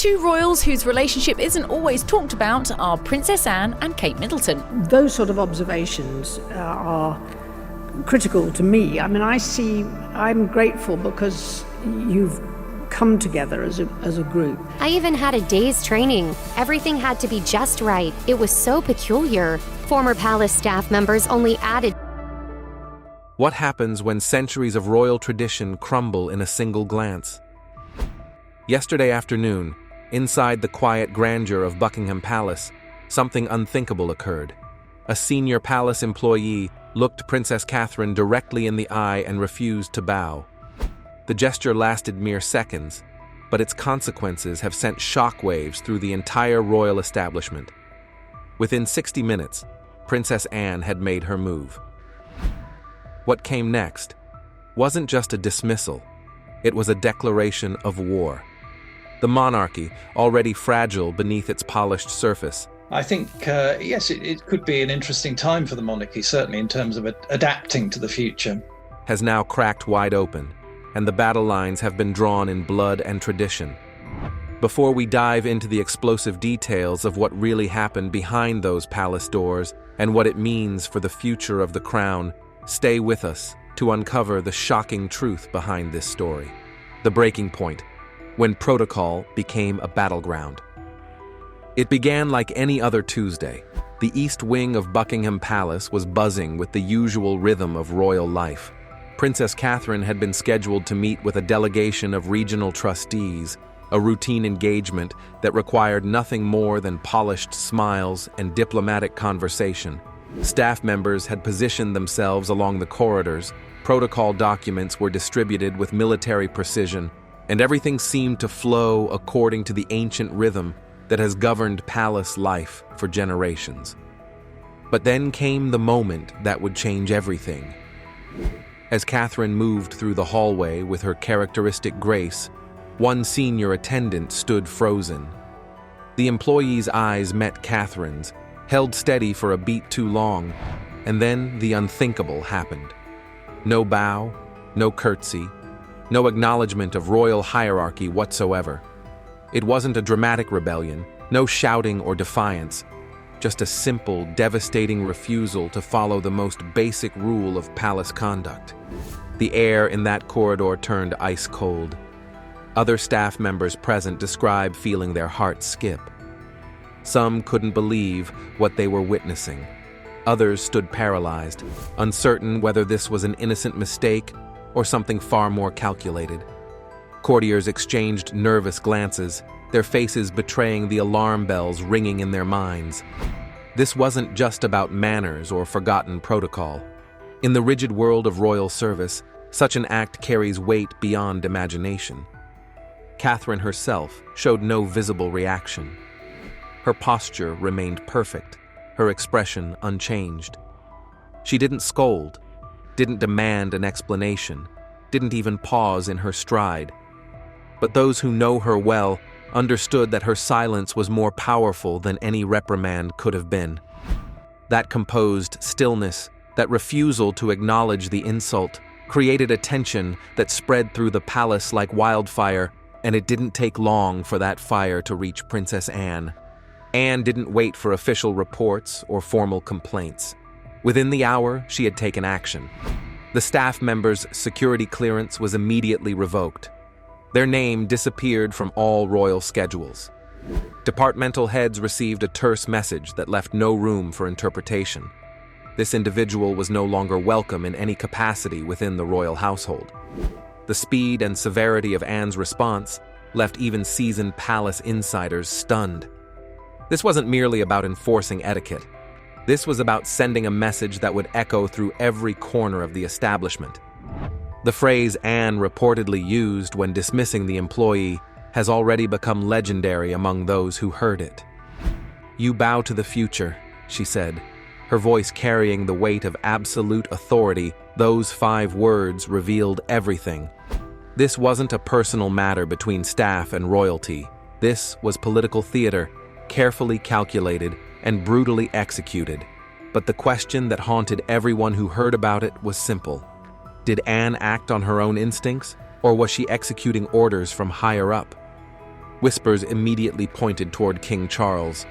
Two royals whose relationship isn't always talked about are Princess Anne and Kate Middleton. Those sort of observations are critical to me. I mean, I'm grateful because you've come together as a group. I even had a day's training. Everything had to be just right. It was so peculiar. Former palace staff members only added. What happens when centuries of royal tradition crumble in a single glance? Yesterday afternoon, inside the quiet grandeur of Buckingham Palace, something unthinkable occurred. A senior palace employee looked Princess Catherine directly in the eye and refused to bow. The gesture lasted mere seconds, but its consequences have sent shockwaves through the entire royal establishment. Within 60 minutes, Princess Anne had made her move. What came next wasn't just a dismissal, it was a declaration of war. The monarchy, already fragile beneath its polished surface. I think, yes, it could be an interesting time for the monarchy, certainly in terms of adapting to the future. Has now cracked wide open, and the battle lines have been drawn in blood and tradition. Before we dive into the explosive details of what really happened behind those palace doors and what it means for the future of the crown, stay with us to uncover the shocking truth behind this story. The breaking point, when protocol became a battleground. It began like any other Tuesday. The east wing of Buckingham Palace was buzzing with the usual rhythm of royal life. Princess Catherine had been scheduled to meet with a delegation of regional trustees, a routine engagement that required nothing more than polished smiles and diplomatic conversation. Staff members had positioned themselves along the corridors, protocol documents were distributed with military precision, and everything seemed to flow according to the ancient rhythm that has governed palace life for generations. But then came the moment that would change everything. As Catherine moved through the hallway with her characteristic grace, one senior attendant stood frozen. The employee's eyes met Catherine's, held steady for a beat too long, and then the unthinkable happened. No bow, no curtsy, no acknowledgement of royal hierarchy whatsoever. It wasn't a dramatic rebellion, no shouting or defiance, just a simple, devastating refusal to follow the most basic rule of palace conduct. The air in that corridor turned ice cold. Other staff members present described feeling their hearts skip. Some couldn't believe what they were witnessing. Others stood paralyzed, uncertain whether this was an innocent mistake or something far more calculated. Courtiers exchanged nervous glances, their faces betraying the alarm bells ringing in their minds. This wasn't just about manners or forgotten protocol. In the rigid world of royal service, such an act carries weight beyond imagination. Catherine herself showed no visible reaction. Her posture remained perfect, her expression unchanged. She didn't scold, didn't demand an explanation, didn't even pause in her stride. But those who know her well understood that her silence was more powerful than any reprimand could have been. That composed stillness, that refusal to acknowledge the insult, created a tension that spread through the palace like wildfire, and it didn't take long for that fire to reach Princess Anne. Anne didn't wait for official reports or formal complaints. Within the hour, she had taken action. The staff member's security clearance was immediately revoked. Their name disappeared from all royal schedules. Departmental heads received a terse message that left no room for interpretation. This individual was no longer welcome in any capacity within the royal household. The speed and severity of Anne's response left even seasoned palace insiders stunned. This wasn't merely about enforcing etiquette. This was about sending a message that would echo through every corner of the establishment. The phrase Anne reportedly used when dismissing the employee has already become legendary among those who heard it. "You bow to the future," she said, her voice carrying the weight of absolute authority. Those 5 words revealed everything. This wasn't a personal matter between staff and royalty. This was political theater, carefully calculated and brutally executed. But the question that haunted everyone who heard about it was simple. Did Anne act on her own instincts, or was she executing orders from higher up? Whispers immediately pointed toward King Charles.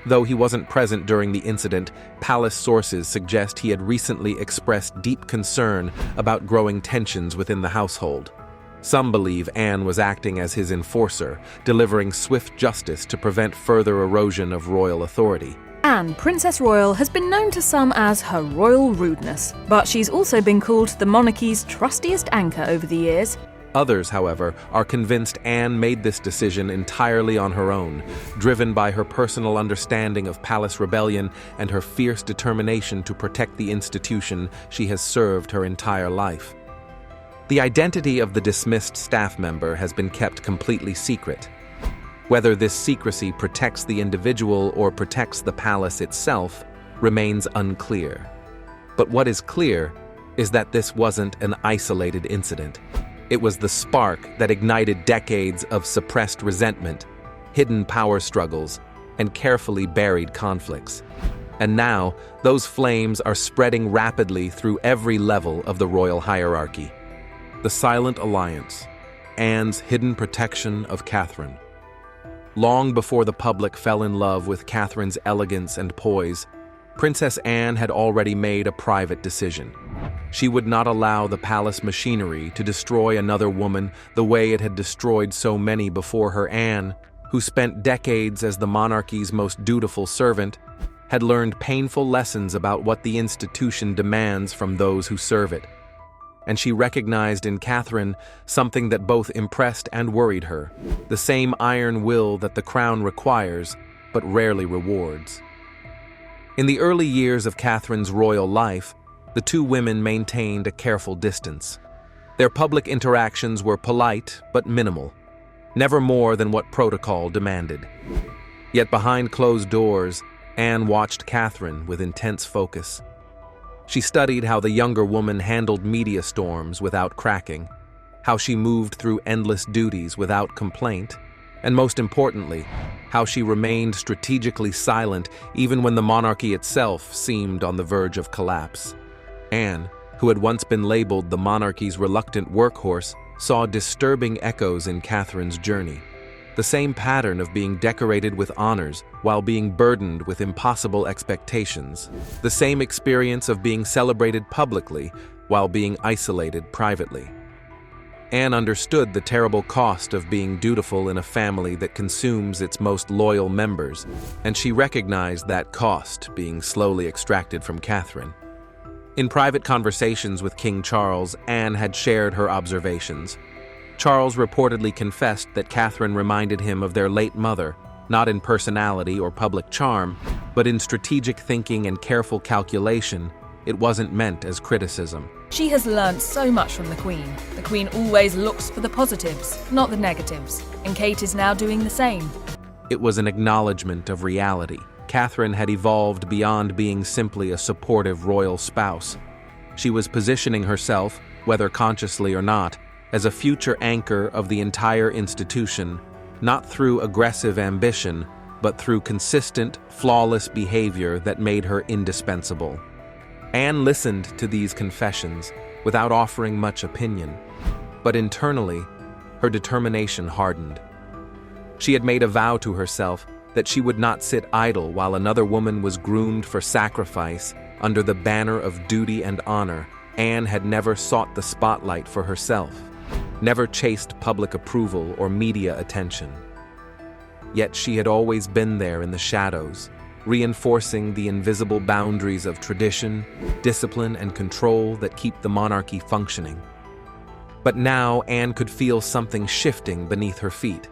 Though he wasn't present during the incident, palace sources suggest he had recently expressed deep concern about growing tensions within the household. Some believe Anne was acting as his enforcer, delivering swift justice to prevent further erosion of royal authority. Anne, Princess Royal, has been known to some as her royal rudeness, but she's also been called the monarchy's trustiest anchor over the years. Others, however, are convinced Anne made this decision entirely on her own, driven by her personal understanding of palace rebellion and her fierce determination to protect the institution she has served her entire life. The identity of the dismissed staff member has been kept completely secret. Whether this secrecy protects the individual or protects the palace itself remains unclear. But what is clear is that this wasn't an isolated incident. It was the spark that ignited decades of suppressed resentment, hidden power struggles, and carefully buried conflicts. And now, those flames are spreading rapidly through every level of the royal hierarchy. The Silent Alliance, Anne's hidden protection of Catherine. Long before the public fell in love with Catherine's elegance and poise, Princess Anne had already made a private decision. She would not allow the palace machinery to destroy another woman the way it had destroyed so many before her. Anne, who spent decades as the monarchy's most dutiful servant, had learned painful lessons about what the institution demands from those who serve it. And she recognized in Catherine something that both impressed and worried her, the same iron will that the crown requires, but rarely rewards. In the early years of Catherine's royal life, the two women maintained a careful distance. Their public interactions were polite but minimal, never more than what protocol demanded. Yet behind closed doors, Anne watched Catherine with intense focus. She studied how the younger woman handled media storms without cracking, how she moved through endless duties without complaint, and most importantly, how she remained strategically silent even when the monarchy itself seemed on the verge of collapse. Anne, who had once been labeled the monarchy's reluctant workhorse, saw disturbing echoes in Catherine's journey. The same pattern of being decorated with honors while being burdened with impossible expectations. The same experience of being celebrated publicly while being isolated privately. Anne understood the terrible cost of being dutiful in a family that consumes its most loyal members, and she recognized that cost being slowly extracted from Catherine. In private conversations with King Charles, Anne had shared her observations. Charles reportedly confessed that Catherine reminded him of their late mother, not in personality or public charm, but in strategic thinking and careful calculation. It wasn't meant as criticism. She has learnt so much from the Queen. The Queen always looks for the positives, not the negatives, and Kate is now doing the same. It was an acknowledgement of reality. Catherine had evolved beyond being simply a supportive royal spouse. She was positioning herself, whether consciously or not, as a future anchor of the entire institution, not through aggressive ambition, but through consistent, flawless behavior that made her indispensable. Anne listened to these confessions without offering much opinion, but internally, her determination hardened. She had made a vow to herself that she would not sit idle while another woman was groomed for sacrifice under the banner of duty and honor. Anne had never sought the spotlight for herself, never chased public approval or media attention. Yet she had always been there in the shadows, reinforcing the invisible boundaries of tradition, discipline, and control that keep the monarchy functioning. But now Anne could feel something shifting beneath her feet.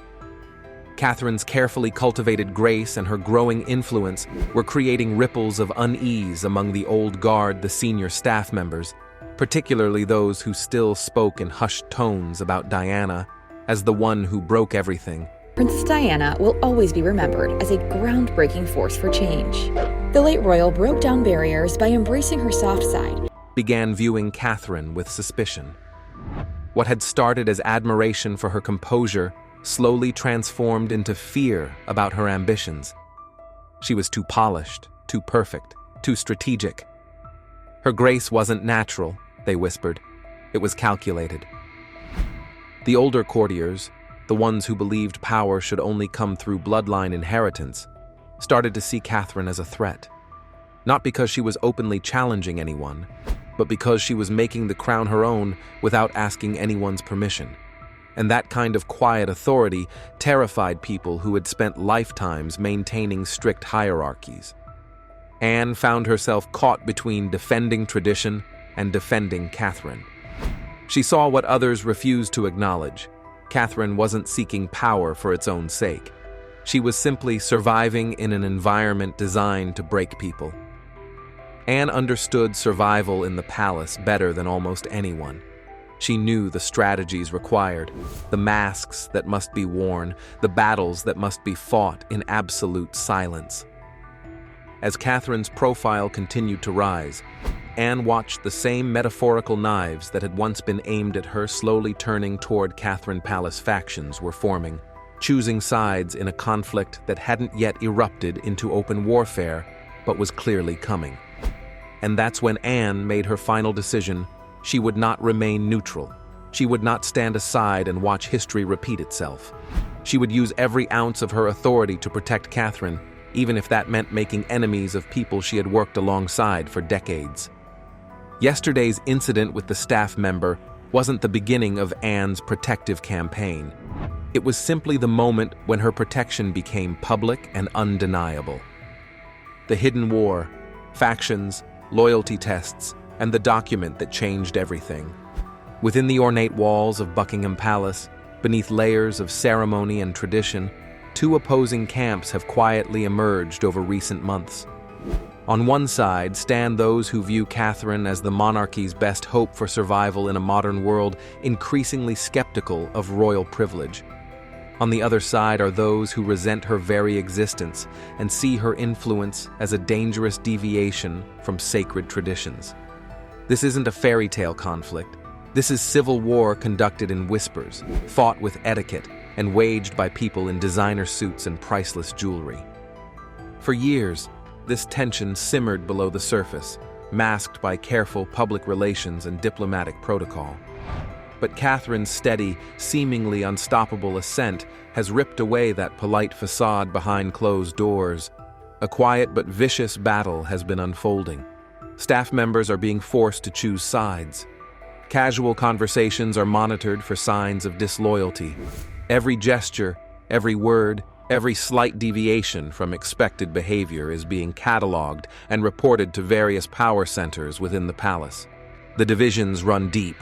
Catherine's carefully cultivated grace and her growing influence were creating ripples of unease among the old guard, the senior staff members, particularly those who still spoke in hushed tones about Diana as the one who broke everything. Princess Diana will always be remembered as a groundbreaking force for change. The late royal broke down barriers by embracing her soft side, began viewing Catherine with suspicion. What had started as admiration for her composure slowly transformed into fear about her ambitions. She was too polished, too perfect, too strategic. Her grace wasn't natural, they whispered. It was calculated. The older courtiers, the ones who believed power should only come through bloodline inheritance, started to see Catherine as a threat. Not because she was openly challenging anyone, but because she was making the crown her own without asking anyone's permission. And that kind of quiet authority terrified people who had spent lifetimes maintaining strict hierarchies. Anne found herself caught between defending tradition and defending Catherine. She saw what others refused to acknowledge. Catherine wasn't seeking power for its own sake. She was simply surviving in an environment designed to break people. Anne understood survival in the palace better than almost anyone. She knew the strategies required, the masks that must be worn, the battles that must be fought in absolute silence. As Catherine's profile continued to rise, Anne watched the same metaphorical knives that had once been aimed at her slowly turning toward Catherine Palace factions were forming, choosing sides in a conflict that hadn't yet erupted into open warfare, but was clearly coming. And that's when Anne made her final decision. She would not remain neutral. She would not stand aside and watch history repeat itself. She would use every ounce of her authority to protect Catherine, even if that meant making enemies of people she had worked alongside for decades. Yesterday's incident with the staff member wasn't the beginning of Anne's protective campaign. It was simply the moment when her protection became public and undeniable. The hidden war, factions, loyalty tests, and the document that changed everything. Within the ornate walls of Buckingham Palace, beneath layers of ceremony and tradition, two opposing camps have quietly emerged over recent months. On one side stand those who view Catherine as the monarchy's best hope for survival in a modern world, increasingly skeptical of royal privilege. On the other side are those who resent her very existence and see her influence as a dangerous deviation from sacred traditions. This isn't a fairy tale conflict. This is civil war conducted in whispers, fought with etiquette, and waged by people in designer suits and priceless jewelry. For years, this tension simmered below the surface, masked by careful public relations and diplomatic protocol. But Catherine's steady, seemingly unstoppable ascent has ripped away that polite facade behind closed doors. A quiet but vicious battle has been unfolding. Staff members are being forced to choose sides. Casual conversations are monitored for signs of disloyalty. Every gesture, every word, every slight deviation from expected behavior is being cataloged and reported to various power centers within the palace. The divisions run deep.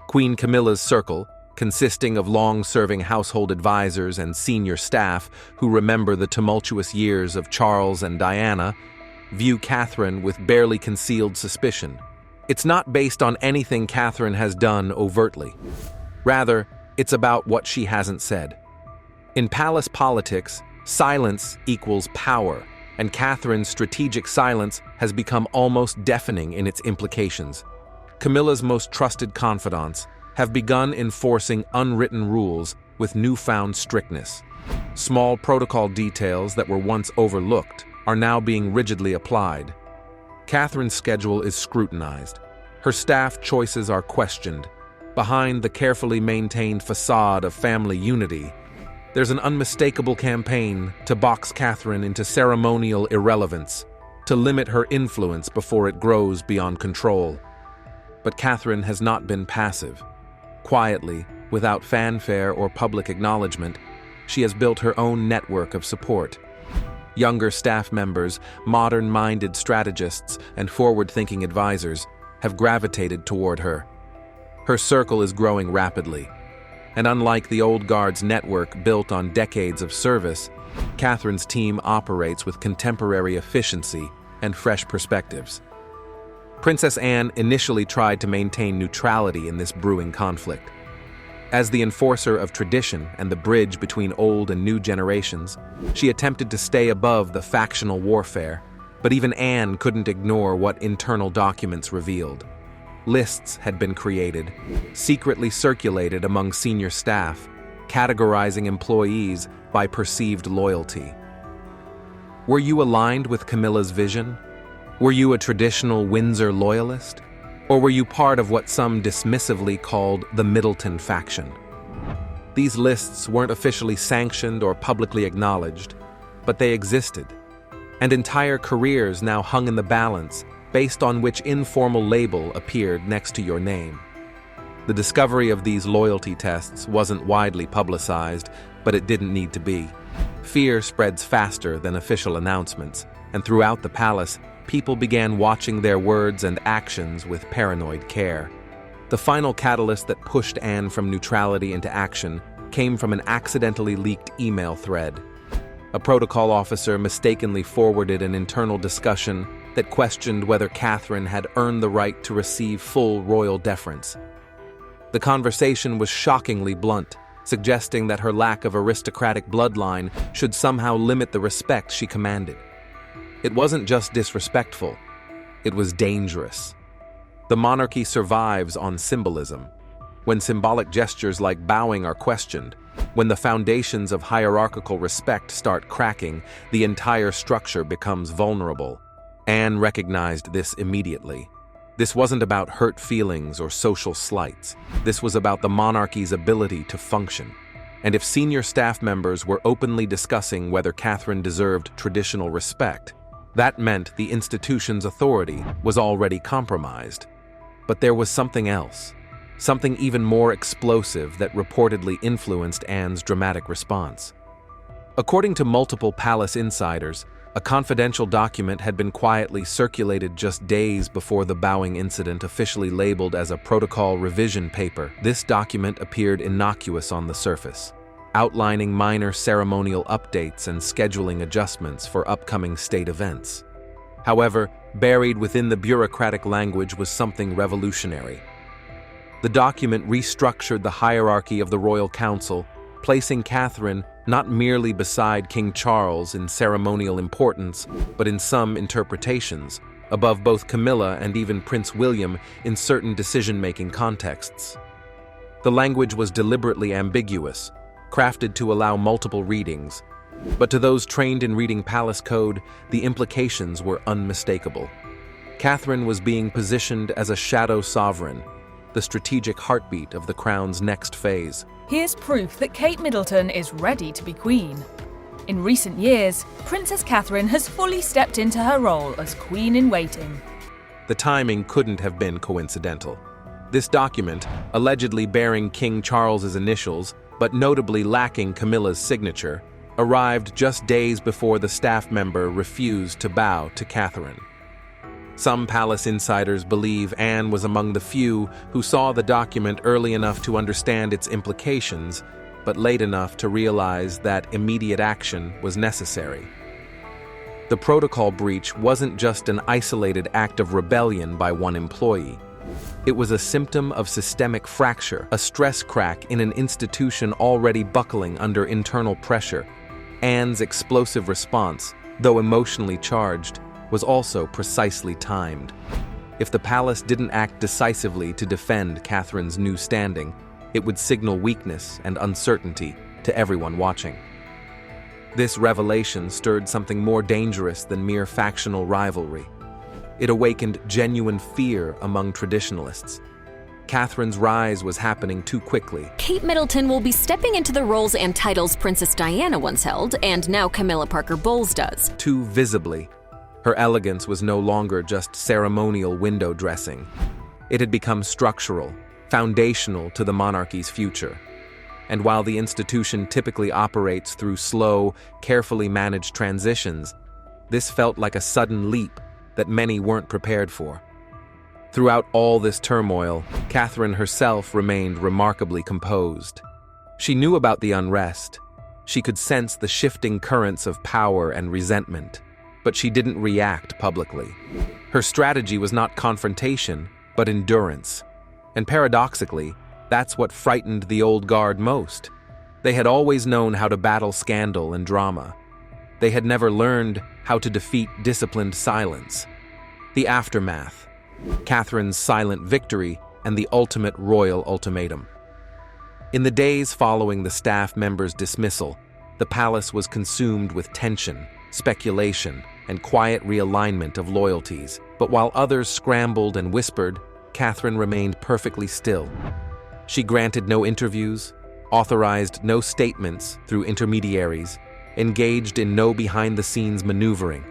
Queen Camilla's circle, consisting of long-serving household advisors and senior staff who remember the tumultuous years of Charles and Diana, view Catherine with barely concealed suspicion. It's not based on anything Catherine has done overtly. Rather, it's about what she hasn't said. In palace politics, silence equals power, and Catherine's strategic silence has become almost deafening in its implications. Camilla's most trusted confidants have begun enforcing unwritten rules with newfound strictness. Small protocol details that were once overlooked are now being rigidly applied. Catherine's schedule is scrutinized. Her staff choices are questioned. Behind the carefully maintained facade of family unity, there's an unmistakable campaign to box Catherine into ceremonial irrelevance, to limit her influence before it grows beyond control. But Catherine has not been passive. Quietly, without fanfare or public acknowledgement, she has built her own network of support. Younger staff members, modern-minded strategists, and forward-thinking advisors have gravitated toward her. Her circle is growing rapidly, and unlike the old guard's network built on decades of service, Catherine's team operates with contemporary efficiency and fresh perspectives. Princess Anne initially tried to maintain neutrality in this brewing conflict. As the enforcer of tradition and the bridge between old and new generations, she attempted to stay above the factional warfare, but even Anne couldn't ignore what internal documents revealed. Lists had been created, secretly circulated among senior staff, categorizing employees by perceived loyalty. Were you aligned with Camilla's vision? Were you a traditional Windsor loyalist? Or were you part of what some dismissively called the Middleton faction? These lists weren't officially sanctioned or publicly acknowledged, but they existed, and entire careers now hung in the balance based on which informal label appeared next to your name. The discovery of these loyalty tests wasn't widely publicized, but it didn't need to be. Fear spreads faster than official announcements, and throughout the palace, people began watching their words and actions with paranoid care. The final catalyst that pushed Anne from neutrality into action came from an accidentally leaked email thread. A protocol officer mistakenly forwarded an internal discussion that questioned whether Catherine had earned the right to receive full royal deference. The conversation was shockingly blunt, suggesting that her lack of aristocratic bloodline should somehow limit the respect she commanded. It wasn't just disrespectful, it was dangerous. The monarchy survives on symbolism. When symbolic gestures like bowing are questioned, when the foundations of hierarchical respect start cracking, the entire structure becomes vulnerable. Anne recognized this immediately. This wasn't about hurt feelings or social slights. This was about the monarchy's ability to function. And if senior staff members were openly discussing whether Catherine deserved traditional respect, that meant the institution's authority was already compromised. But there was something else, something even more explosive that reportedly influenced Anne's dramatic response. According to multiple palace insiders, a confidential document had been quietly circulated just days before the bowing incident, officially labeled as a protocol revision paper. This document appeared innocuous on the surface, outlining minor ceremonial updates and scheduling adjustments for upcoming state events. However, buried within the bureaucratic language was something revolutionary. The document restructured the hierarchy of the royal council, placing Catherine not merely beside King Charles in ceremonial importance, but in some interpretations, above both Camilla and even Prince William in certain decision-making contexts. The language was deliberately ambiguous, crafted to allow multiple readings, but to those trained in reading palace code, the implications were unmistakable. Catherine was being positioned as a shadow sovereign, the strategic heartbeat of the crown's next phase. Here's proof that Kate Middleton is ready to be queen. In recent years, Princess Catherine has fully stepped into her role as queen-in-waiting. The timing couldn't have been coincidental. This document, allegedly bearing King Charles's initials, but notably lacking Camilla's signature, arrived just days before the staff member refused to bow to Catherine. Some palace insiders believe Anne was among the few who saw the document early enough to understand its implications, but late enough to realize that immediate action was necessary. The protocol breach wasn't just an isolated act of rebellion by one employee. It was a symptom of systemic fracture, a stress crack in an institution already buckling under internal pressure. Anne's explosive response, though emotionally charged, was also precisely timed. If the palace didn't act decisively to defend Catherine's new standing, it would signal weakness and uncertainty to everyone watching. This revelation stirred something more dangerous than mere factional rivalry. It awakened genuine fear among traditionalists. Catherine's rise was happening too quickly. Kate Middleton will be stepping into the roles and titles Princess Diana once held, and now Camilla Parker Bowles does. Too visibly. Her elegance was no longer just ceremonial window dressing. It had become structural, foundational to the monarchy's future. And while the institution typically operates through slow, carefully managed transitions, this felt like a sudden leap that many weren't prepared for. Throughout all this turmoil, Catherine herself remained remarkably composed. She knew about the unrest. She could sense the shifting currents of power and resentment, but she didn't react publicly. Her strategy was not confrontation, but endurance. And paradoxically, that's what frightened the old guard most. They had always known how to battle scandal and drama. They had never learned how to defeat disciplined silence. The aftermath, Catherine's silent victory, and the ultimate royal ultimatum. In the days following the staff member's dismissal, the palace was consumed with tension, speculation, and quiet realignment of loyalties. But while others scrambled and whispered, Catherine remained perfectly still. She granted no interviews, authorized no statements through intermediaries, engaged in no behind-the-scenes maneuvering,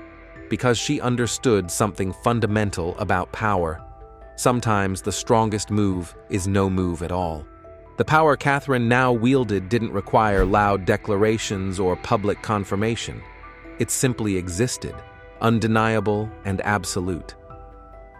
because she understood something fundamental about power. Sometimes the strongest move is no move at all. The power Catherine now wielded didn't require loud declarations or public confirmation. It simply existed, undeniable and absolute.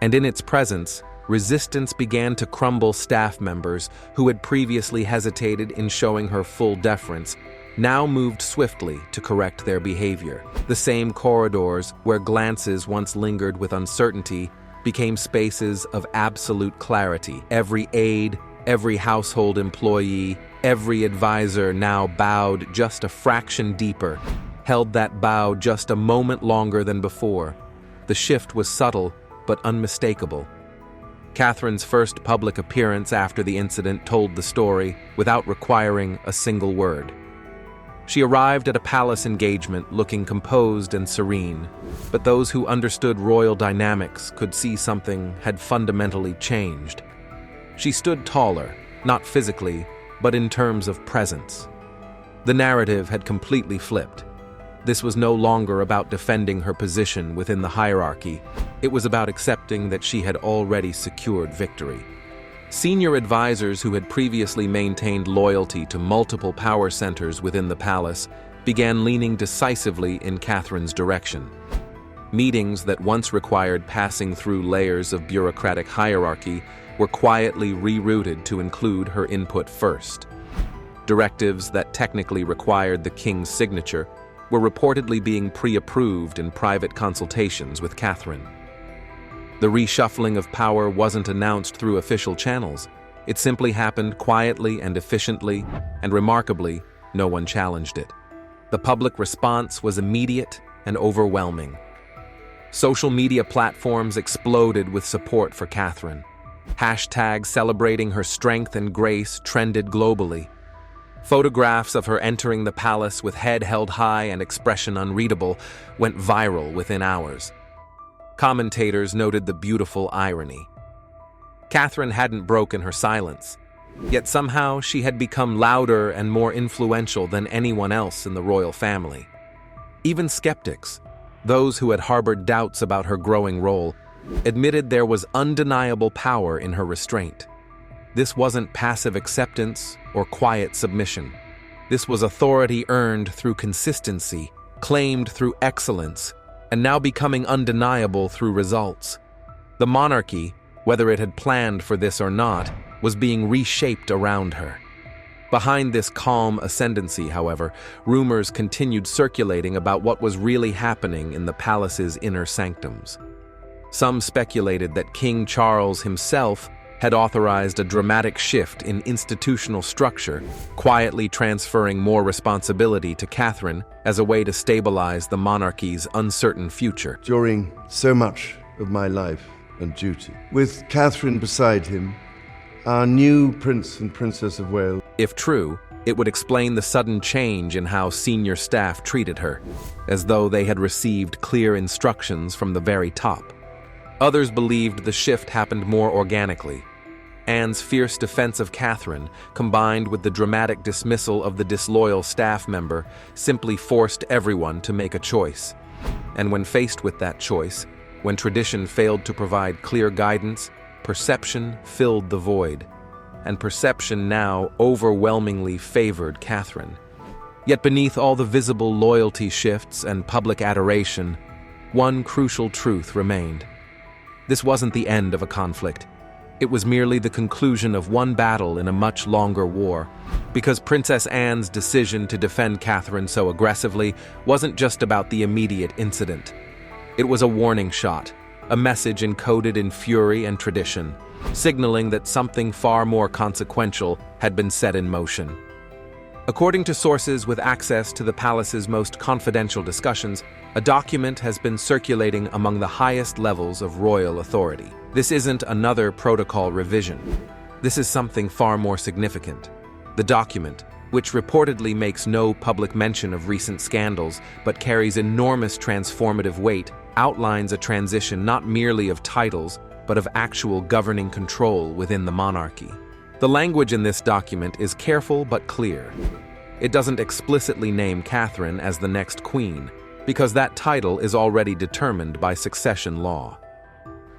And in its presence, resistance began to crumble. Staff members who had previously hesitated in showing her full deference now moved swiftly to correct their behavior. The same corridors where glances once lingered with uncertainty became spaces of absolute clarity. Every aide, every household employee, every advisor now bowed just a fraction deeper, held that bow just a moment longer than before. The shift was subtle but unmistakable. Catherine's first public appearance after the incident told the story without requiring a single word. She arrived at a palace engagement looking composed and serene, but those who understood royal dynamics could see something had fundamentally changed. She stood taller, not physically, but in terms of presence. The narrative had completely flipped. This was no longer about defending her position within the hierarchy. It was about accepting that she had already secured victory. Senior advisors who had previously maintained loyalty to multiple power centers within the palace began leaning decisively in Catherine's direction. Meetings that once required passing through layers of bureaucratic hierarchy were quietly rerouted to include her input first. Directives that technically required the king's signature were reportedly being pre-approved in private consultations with Catherine. The reshuffling of power wasn't announced through official channels. It simply happened quietly and efficiently, and remarkably, no one challenged it. The public response was immediate and overwhelming. Social media platforms exploded with support for Catherine. Hashtags celebrating her strength and grace trended globally. Photographs of her entering the palace with head held high and expression unreadable went viral within hours. Commentators noted the beautiful irony. Catherine hadn't broken her silence, yet somehow she had become louder and more influential than anyone else in the royal family. Even skeptics, those who had harbored doubts about her growing role, admitted there was undeniable power in her restraint. This wasn't passive acceptance or quiet submission. This was authority earned through consistency, claimed through excellence, and now becoming undeniable through results. The monarchy, whether it had planned for this or not, was being reshaped around her. Behind this calm ascendancy, however, rumors continued circulating about what was really happening in the palace's inner sanctums. Some speculated that King Charles himself had authorized a dramatic shift in institutional structure, quietly transferring more responsibility to Catherine as a way to stabilize the monarchy's uncertain future. During so much of my life and duty, with Catherine beside him, our new Prince and Princess of Wales. If true, it would explain the sudden change in how senior staff treated her, as though they had received clear instructions from the very top. Others believed the shift happened more organically. Anne's fierce defense of Catherine, combined with the dramatic dismissal of the disloyal staff member, simply forced everyone to make a choice. And when faced with that choice, when tradition failed to provide clear guidance, perception filled the void. And perception now overwhelmingly favored Catherine. Yet beneath all the visible loyalty shifts and public adoration, one crucial truth remained. This wasn't the end of a conflict. It was merely the conclusion of one battle in a much longer war, because Princess Anne's decision to defend Catherine so aggressively wasn't just about the immediate incident. It was a warning shot, a message encoded in fury and tradition, signaling that something far more consequential had been set in motion. According to sources with access to the palace's most confidential discussions, a document has been circulating among the highest levels of royal authority. This isn't another protocol revision. This is something far more significant. The document, which reportedly makes no public mention of recent scandals but carries enormous transformative weight, outlines a transition not merely of titles but of actual governing control within the monarchy. The language in this document is careful but clear. It doesn't explicitly name Catherine as the next queen, because that title is already determined by succession law.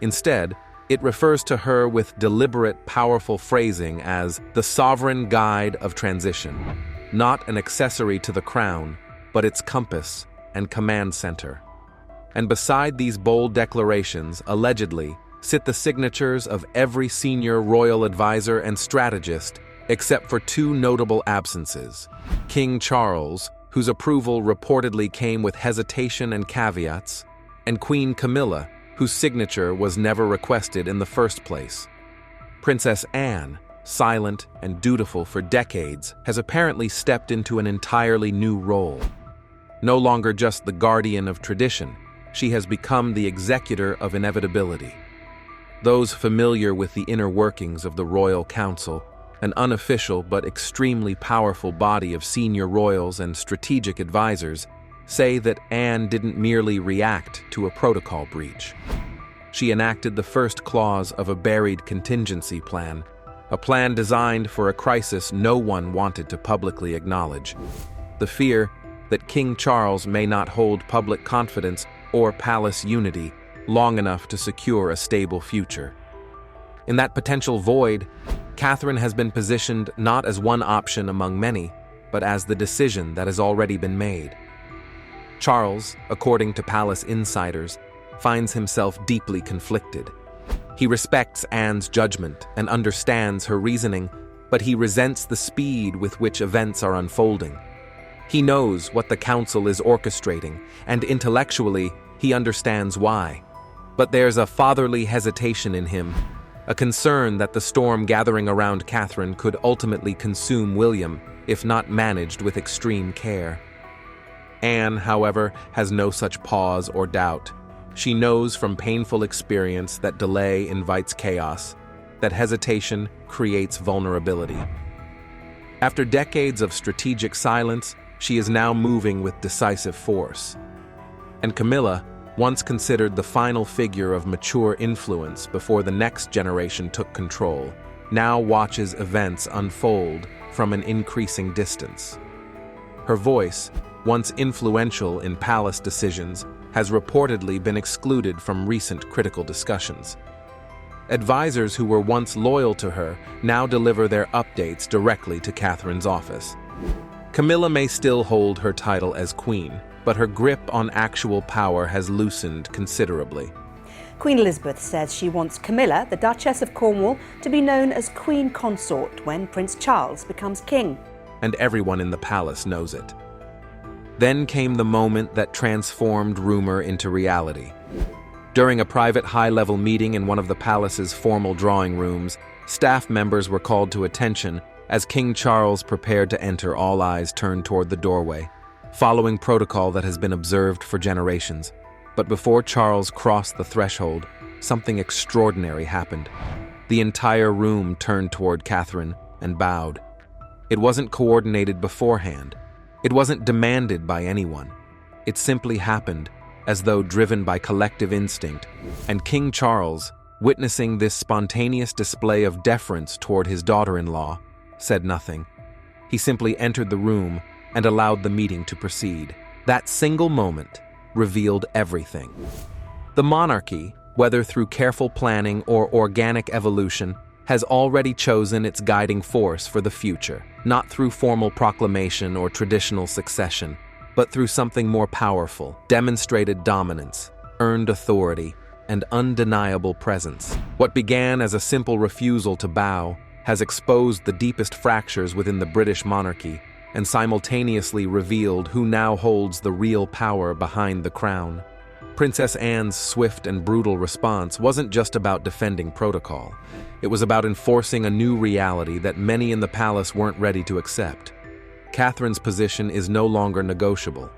Instead, it refers to her with deliberate, powerful phrasing as the sovereign guide of transition, not an accessory to the crown, but its compass and command center. And beside these bold declarations, allegedly, sit the signatures of every senior royal advisor and strategist, except for two notable absences: King Charles, whose approval reportedly came with hesitation and caveats, and Queen Camilla, whose signature was never requested in the first place. Princess Anne, silent and dutiful for decades, has apparently stepped into an entirely new role. No longer just the guardian of tradition, she has become the executor of inevitability. Those familiar with the inner workings of the Royal Council, an unofficial but extremely powerful body of senior royals and strategic advisors, say that Anne didn't merely react to a protocol breach. She enacted the first clause of a buried contingency plan, a plan designed for a crisis no one wanted to publicly acknowledge: the fear that King Charles may not hold public confidence or palace unity long enough to secure a stable future. In that potential void, Catherine has been positioned not as one option among many, but as the decision that has already been made. Charles, according to palace insiders, finds himself deeply conflicted. He respects Anne's judgment and understands her reasoning, but he resents the speed with which events are unfolding. He knows what the council is orchestrating, and intellectually, he understands why. But there's a fatherly hesitation in him, a concern that the storm gathering around Catherine could ultimately consume William if not managed with extreme care. Anne, however, has no such pause or doubt. She knows from painful experience that delay invites chaos, that hesitation creates vulnerability. After decades of strategic silence, she is now moving with decisive force. And Camilla, once considered the final figure of mature influence before the next generation took control, now watches events unfold from an increasing distance. Her voice, once influential in palace decisions, has reportedly been excluded from recent critical discussions. Advisors who were once loyal to her now deliver their updates directly to Catherine's office. Camilla may still hold her title as queen, but her grip on actual power has loosened considerably. Queen Elizabeth says she wants Camilla, the Duchess of Cornwall, to be known as Queen Consort when Prince Charles becomes king. And everyone in the palace knows it. Then came the moment that transformed rumor into reality. During a private high-level meeting in one of the palace's formal drawing rooms, staff members were called to attention as King Charles prepared to enter. All eyes turned toward the doorway, following protocol that has been observed for generations. But before Charles crossed the threshold, something extraordinary happened. The entire room turned toward Catherine and bowed. It wasn't coordinated beforehand. It wasn't demanded by anyone. It simply happened, as though driven by collective instinct, and King Charles, witnessing this spontaneous display of deference toward his daughter-in-law, said nothing. He simply entered the room and allowed the meeting to proceed. That single moment revealed everything. The monarchy, whether through careful planning or organic evolution, has already chosen its guiding force for the future, not through formal proclamation or traditional succession, but through something more powerful: demonstrated dominance, earned authority, and undeniable presence. What began as a simple refusal to bow has exposed the deepest fractures within the British monarchy and simultaneously revealed who now holds the real power behind the crown. Princess Anne's swift and brutal response wasn't just about defending protocol. It was about enforcing a new reality that many in the palace weren't ready to accept. Catherine's position is no longer negotiable,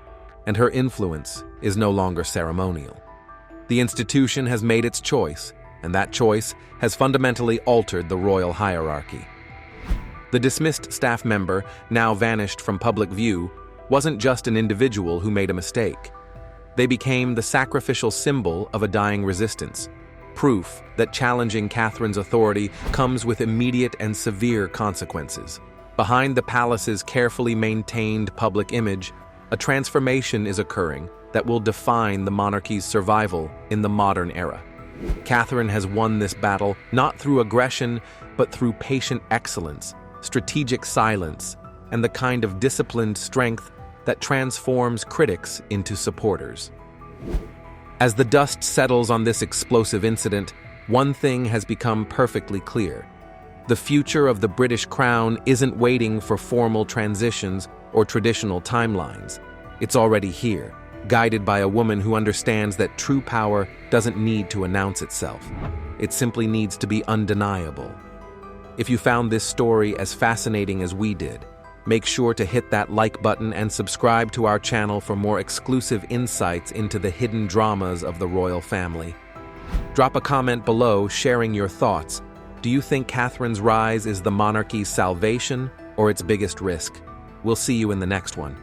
and her influence is no longer ceremonial. The institution has made its choice, and that choice has fundamentally altered the royal hierarchy. The dismissed staff member, now vanished from public view, wasn't just an individual who made a mistake. They became the sacrificial symbol of a dying resistance, proof that challenging Catherine's authority comes with immediate and severe consequences. Behind the palace's carefully maintained public image, a transformation is occurring that will define the monarchy's survival in the modern era. Catherine has won this battle not through aggression, but through patient excellence, strategic silence, and the kind of disciplined strength that transforms critics into supporters. As the dust settles on this explosive incident, one thing has become perfectly clear. The future of the British crown isn't waiting for formal transitions or traditional timelines. It's already here, guided by a woman who understands that true power doesn't need to announce itself. It simply needs to be undeniable. If you found this story as fascinating as we did, make sure to hit that like button and subscribe to our channel for more exclusive insights into the hidden dramas of the royal family. Drop a comment below sharing your thoughts. Do you think Catherine's rise is the monarchy's salvation or its biggest risk? We'll see you in the next one.